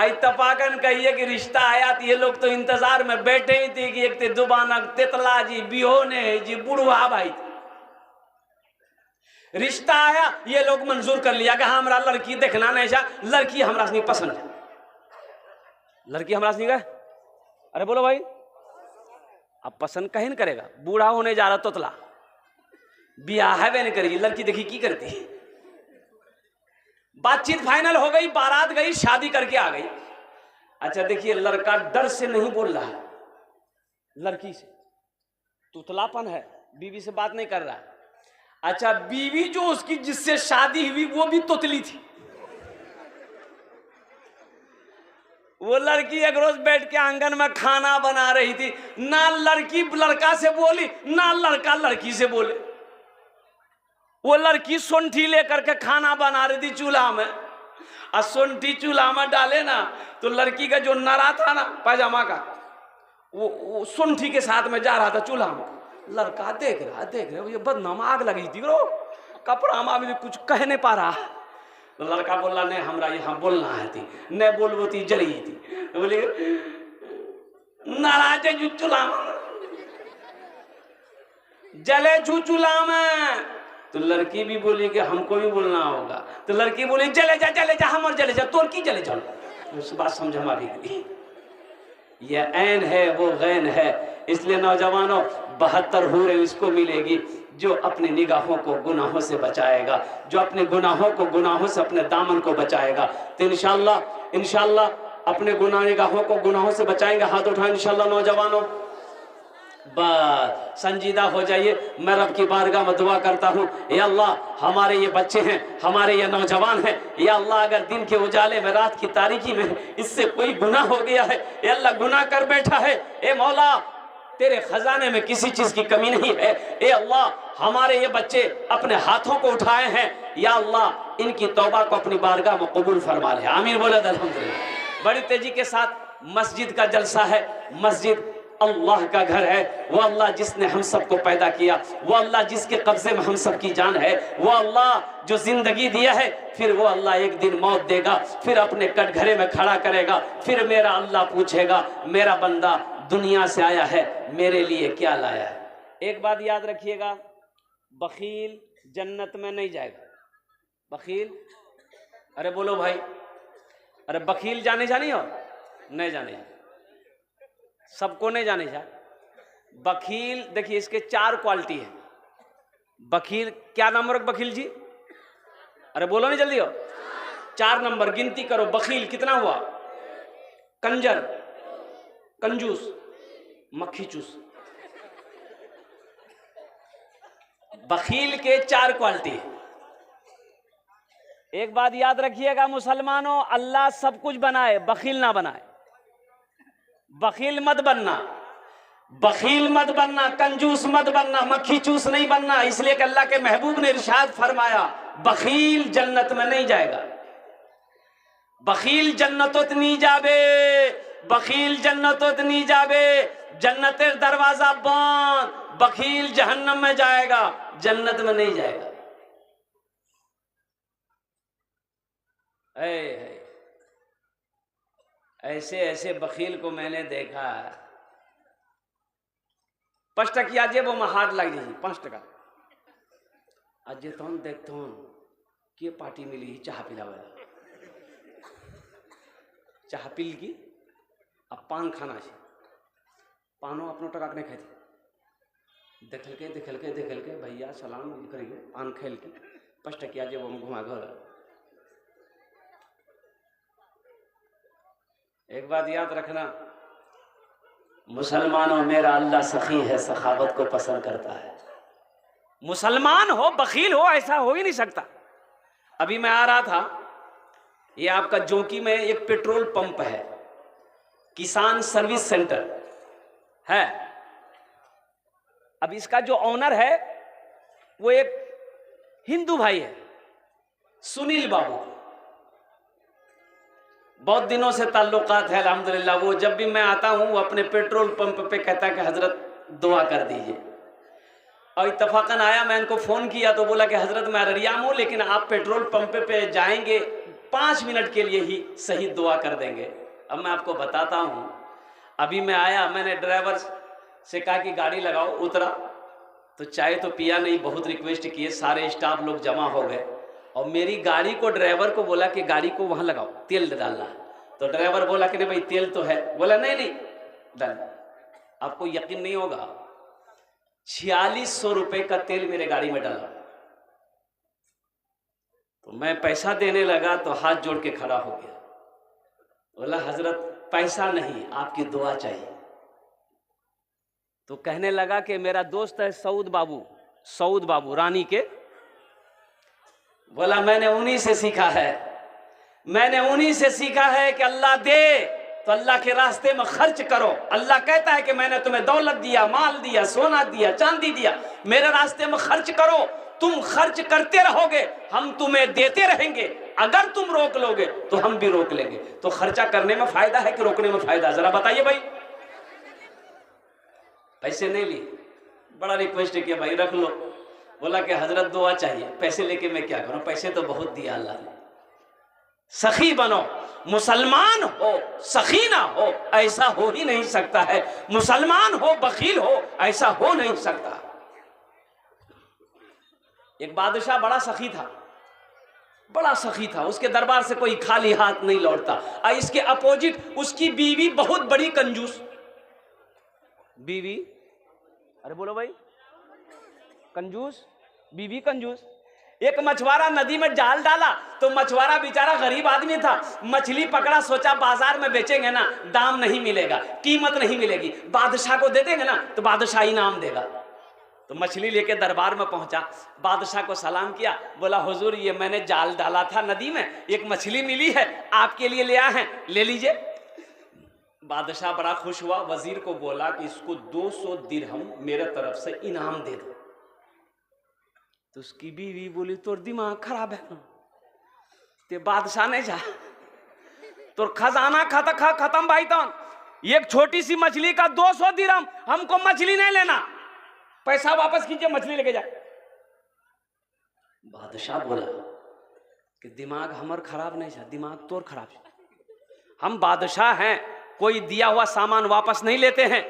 इत्तफाकन कहिए कि रिश्ता आया तो ये लोग तो इंतजार में बैठे ही थे कि एक ते जुबानक तेतला जी बिहोने जी बुढ़वा भाई रिश्ता आया, ये लोग मंजूर कर लिया कि हाँ हमारा लड़की देखना नहीं जा, लड़की हमरा से नहीं पसंद है, लड़की हमरा से नहीं गए। अरे बोलो भाई, अब पसंद कहीं नहीं करेगा, बूढ़ा होने जा रहा तोतला, ब्याह है वे नहीं करेगी, लड़की देखी की करती। बातचीत फाइनल हो गई, बारात गई, शादी करके आ गई। अच्छा देखिए, लड़का डर से नहीं बोल रहा है, लड़की से तुतलापन है, बीवी से बात नहीं कर रहा है। अच्छा बीवी जो उसकी जिससे शादी हुई वो भी तोतली थी। वो लड़की एक रोज बैठ के आंगन में खाना बना रही थी, ना लड़की लड़का से बोली ना लड़का लड़की से बोले। वो लड़की सोंठी लेकर के खाना बना रही थी चूल्हा में, और सोंठी चूल्हा में डाले ना तो लड़की का जो नरा था ना पैजामा का, वो सोंठी के साथ में जा रहा था चूल्हा में। लड़का देख रहा ये बदनाम, आग लगी थी रो कपड़ा में, अभी कुछ कह नहीं पा रहा। तो लड़का बोला नहीं हमरा यहाँ बोलना है थी, नहीं बोलबो थी जली थी। तो बोले नाराज है चूल्हा में, जले चूल्हा में। तो लड़की भी बोली कि हमको भी बोलना होगा। तो लड़की बोली जले जा हम जले जा, तोर की जले जाओ। उस बात समझ हमारी, ये ऐन है वो गैन है। इसलिए नौजवानों 72 हूरें इसको मिलेगी जो अपनी निगाहों को गुनाहों से बचाएगा, जो अपने गुनाहों से अपने दामन को बचाएगा। तो इंशाल्लाह अपने निगाहों को गुनाहों से बचाएंगे। हाथ उठाएं इंशाल्लाह नौजवानों, बस संजीदा हो जाइए। मैं रब की बारगाह में दुआ करता हूँ, या अल्लाह हमारे ये बच्चे हैं, हमारे ये नौजवान हैं, या अल्लाह अगर दिन के उजाले में रात की तारीकी में इससे कोई गुनाह हो गया है, या अल्लाह गुनाह कर बैठा है, ए मौला तेरे खजाने में किसी चीज की कमी नहीं है। ए अल्लाह हमारे ये बच्चे अपने हाथों को उठाए हैं, या अल्लाह इनकी तौबा को अपनी बारगाह में कबूल फरमा ले। आमीन बोले अल्हम्दुलिल्लाह। बड़ी तेजी के साथ मस्जिद का जलसा है। मस्जिद अल्लाह का घर है, वो अल्लाह जिसने हम सबको पैदा किया, वो अल्लाह जिसके कब्जे में हम सब की जान है, वो अल्लाह जो जिंदगी दिया है, फिर वो अल्लाह एक दिन मौत देगा, फिर अपने कटघरे में खड़ा करेगा, फिर मेरा अल्लाह पूछेगा मेरा बंदा दुनिया से आया है, मेरे लिए क्या लाया है। एक बात याद रखिएगा, बखील जन्नत में नहीं जाएगा। बखील, अरे बोलो भाई, अरे बखील जाने हो नहीं जाने, सबको नहीं जाने जा। बखील देखिए इसके 4 क्वालिटी है। बखील क्या नंबर बखील जी, अरे बोलो नहीं जल्दी हो, 4 नंबर गिनती करो। बखील कितना हुआ? कंजर, कंजूस, मक्खी चूस। बखील के 4 क्वालिटी है। एक बात याद रखिएगा मुसलमानों, अल्लाह सब कुछ बनाए, बखील ना बनाए। बखील मत बनना, बखील मत बनना, कंजूस मत बनना, मक्खी चूस नहीं बनना। इसलिए कि अल्लाह के महबूब ने इरशाद फरमाया बखील जन्नत में नहीं जाएगा। बखील जन्नतोत नहीं जाबे, बखील जन्नतोत नहीं जाबे, जन्नतेर दरवाजा बंद। बखील जहन्नम में जाएगा, जन्नत में नहीं जाएगा। ऐसे ऐसे बखील को मैंने देखा। 5 टकिया जेबो में हाथ लग जाइए, 5 टका आज जे तहन देखथन के पार्टी मिली चाह पिलावे, चाह पिल की अब पान खाना है, पानो अपनो टका नहीं खाती। देखल के भैया सलाम करिए, पान खेल के 5 टकिया जेबो में घुमा घर। एक बात याद रखना मुसलमानों, मेरा अल्लाह सखी है, सखावत को पसंद करता है। मुसलमान हो बखील हो ऐसा हो ही नहीं सकता। अभी मैं आ रहा था, ये आपका जोंकी में एक पेट्रोल पंप है, किसान सर्विस सेंटर है। अब इसका जो ऑनर है वो एक हिंदू भाई है, सुनील बाबू। बहुत दिनों से ताल्लुकात है अल्हम्दुलिल्लाह। वो जब भी मैं आता हूँ वो अपने पेट्रोल पंप पे कहता है कि हजरत दुआ कर दीजिए। और इत्तफाकन आया, मैं इनको फ़ोन किया तो बोला कि हजरत मैं अररिया में हूँ, लेकिन आप पेट्रोल पंप पे जाएंगे 5 मिनट के लिए ही सही दुआ कर देंगे। अब मैं आपको बताता हूँ, अभी मैं आया, मैंने ड्राइवर से कहा कि गाड़ी लगाओ, उतरा तो चाय तो पिया नहीं, बहुत रिक्वेस्ट किए, सारे स्टाफ लोग जमा हो गए और मेरी गाड़ी को ड्राइवर को बोला कि गाड़ी को वहाँ लगाओ, तेल डालना। तो ड्राइवर बोला कि नहीं भाई तेल तो है, बोला नहीं नहीं डाल। आपको यकीन नहीं होगा, 4600 रुपये का तेल मेरे गाड़ी में डाला। तो मैं पैसा देने लगा तो हाथ जोड़ के खड़ा हो गया, बोला हजरत पैसा नहीं, आपकी दुआ चाहिए। तो कहने लगा कि मेरा दोस्त है सऊद बाबू रानी के, बोला मैंने उन्हीं से सीखा है कि अल्लाह दे तो अल्लाह के रास्ते में खर्च करो। अल्लाह कहता है कि मैंने तुम्हें दौलत दिया, माल दिया, सोना दिया, चांदी दिया, मेरे रास्ते में खर्च करो। तुम खर्च करते रहोगे, हम तुम्हें देते रहेंगे। अगर तुम रोक लोगे तो हम भी रोक लेंगे। तो खर्चा करने में फायदा है कि रोकने में फायदा, जरा बताइए भाई। पैसे नहीं लिए, बड़ा रिक्वेस्ट किया भाई रख लो। बोला कि हजरत दुआ चाहिए, पैसे लेके मैं क्या करूं, पैसे तो बहुत दिया अल्लाह ने। सखी बनो, मुसलमान हो सखी ना हो, ऐसा हो ही नहीं सकता है। मुसलमान हो बखील हो, ऐसा हो नहीं सकता। एक बादशाह बड़ा सखी था, उसके दरबार से कोई खाली हाथ नहीं लौटता। और इसके अपोजिट उसकी बीवी बहुत बड़ी कंजूस बीवी, अरे बोलो भाई, कंजूस बीवी कंजूस। एक मछुआरा नदी में जाल डाला तो मछुआरा बेचारा गरीब आदमी था, मछली पकड़ा, सोचा बाजार में बेचेंगे ना दाम नहीं मिलेगा, कीमत नहीं मिलेगी, बादशाह को दे देंगे ना तो बादशाह इनाम देगा। तो मछली लेके दरबार में पहुंचा, बादशाह को सलाम किया, बोला हुजूर ये मैंने जाल डाला था नदी में, एक मछली मिली है, आपके लिए ले आए हैं, ले लीजिए। बादशाह बड़ा खुश हुआ, वजीर को बोला कि इसको 200 दिरहम मेरे तरफ से इनाम दे दो। तो उसकी बीवी बोली तोर दिमाग खराब है, ते बादशाह ने जा तो खजाना खत्म भाई, तो एक छोटी सी मछली का 200 दिरहम, हमको मछली नहीं लेना, पैसा वापस कीजिए, मछली लेके जाए। बादशाह बोला कि दिमाग हमार खराब नहीं है, दिमाग तोर खराब है। हम बादशाह हैं, कोई दिया हुआ सामान वापस नहीं लेते हैं।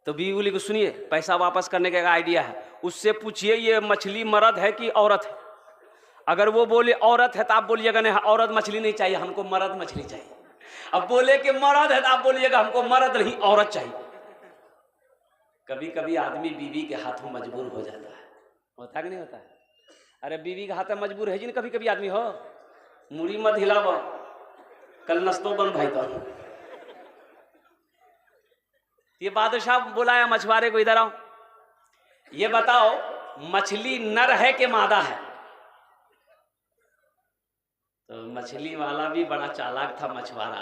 तो बीवी बोली को सुनिए, पैसा वापस करने का आइडिया है, उससे पूछिए ये मछली मर्द है कि औरत है। अगर वो बोले औरत है तो आप बोलिएगा नहीं औरत मछली नहीं चाहिए, हमको मर्द मछली चाहिए। अब बोले कि मर्द है तो आप बोलिएगा हमको मर्द नहीं औरत चाहिए। कभी कभी आदमी बीवी के हाथों मजबूर हो जाता है, होता कि नहीं होता है? अरे बीवी के हाथ में मजबूर है जी, कभी कभी आदमी हो, मुड़ी मत हिलाव, कल नस्तो बन भाई। तो ये बादशाह बुलाया मछुआरे को, इधर आओ, ये बताओ मछली नर है कि मादा है? तो मछली वाला भी बड़ा चालाक था मछुआरा,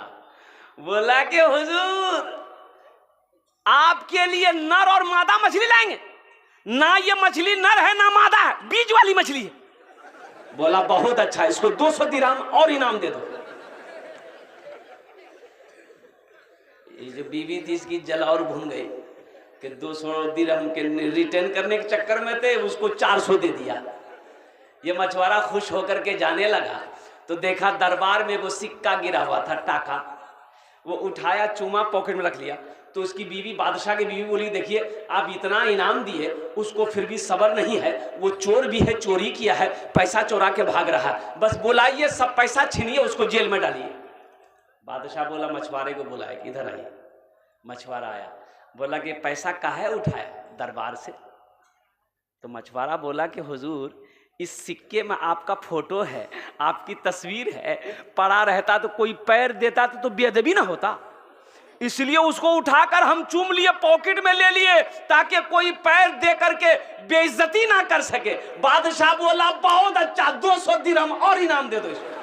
बोला कि हुजूर आपके लिए नर और मादा मछली लाएंगे ना, ये मछली नर है ना मादा है, बीज वाली मछली है। बोला बहुत अच्छा, इसको 200 दिरहम और इनाम दे दो। ये जो बीवी थी इसकी जल और भून गई कि 200 दिरहम के रिटर्न करने के चक्कर में थे, उसको 400 दे दिया। ये मछुआरा खुश होकर के जाने लगा तो देखा दरबार में वो सिक्का गिरा हुआ था, टाका, वो उठाया, चूमा, पॉकेट में रख लिया। तो उसकी बीवी, बादशाह की बीवी बोली देखिए आप इतना इनाम दिए, उसको फिर भी सब्र नहीं है, वो चोर भी है, चोरी किया है, पैसा चोरा के भाग रहा है, बस बुलाइए, सब पैसा छीनिए, उसको जेल में डालिए। बादशाह बोला मछुआरे को बुलाए, इधर आइए। मछुआरा आया, बोला कि पैसा काहे उठाया दरबार से? तो मछुआरा बोला कि हुजूर इस सिक्के में आपका फोटो है, आपकी तस्वीर है, पड़ा रहता तो कोई पैर देता तो बेअदबी ना होता, इसलिए उसको उठाकर हम चूम लिए, पॉकेट में ले लिए, ताकि कोई पैर दे करके बेइज्जती ना कर सके। बादशाह बोला बहुत अच्छा, 200 दिरहम और इनाम दे दो इसको।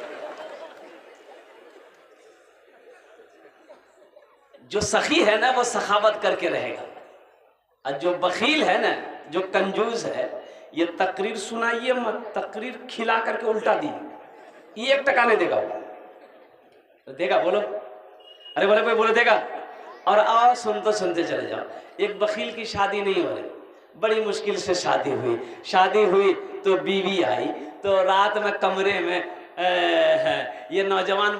जो सखी है ना वो सखावत करके रहेगा, और जो बखील है ना, जो कंजूस है, ये तकरीर सुनाइए मत, तकरीर खिला करके उल्टा दी, ये 1 टका नहीं देगा वो। देगा बोलो, अरे बोले भाई बोलो देगा। और आओ सुनते सुनते चले जाओ। एक बखील की शादी नहीं हो रही, बड़ी मुश्किल से शादी हुई तो बीवी आई, तो रात में कमरे में ये नौजवान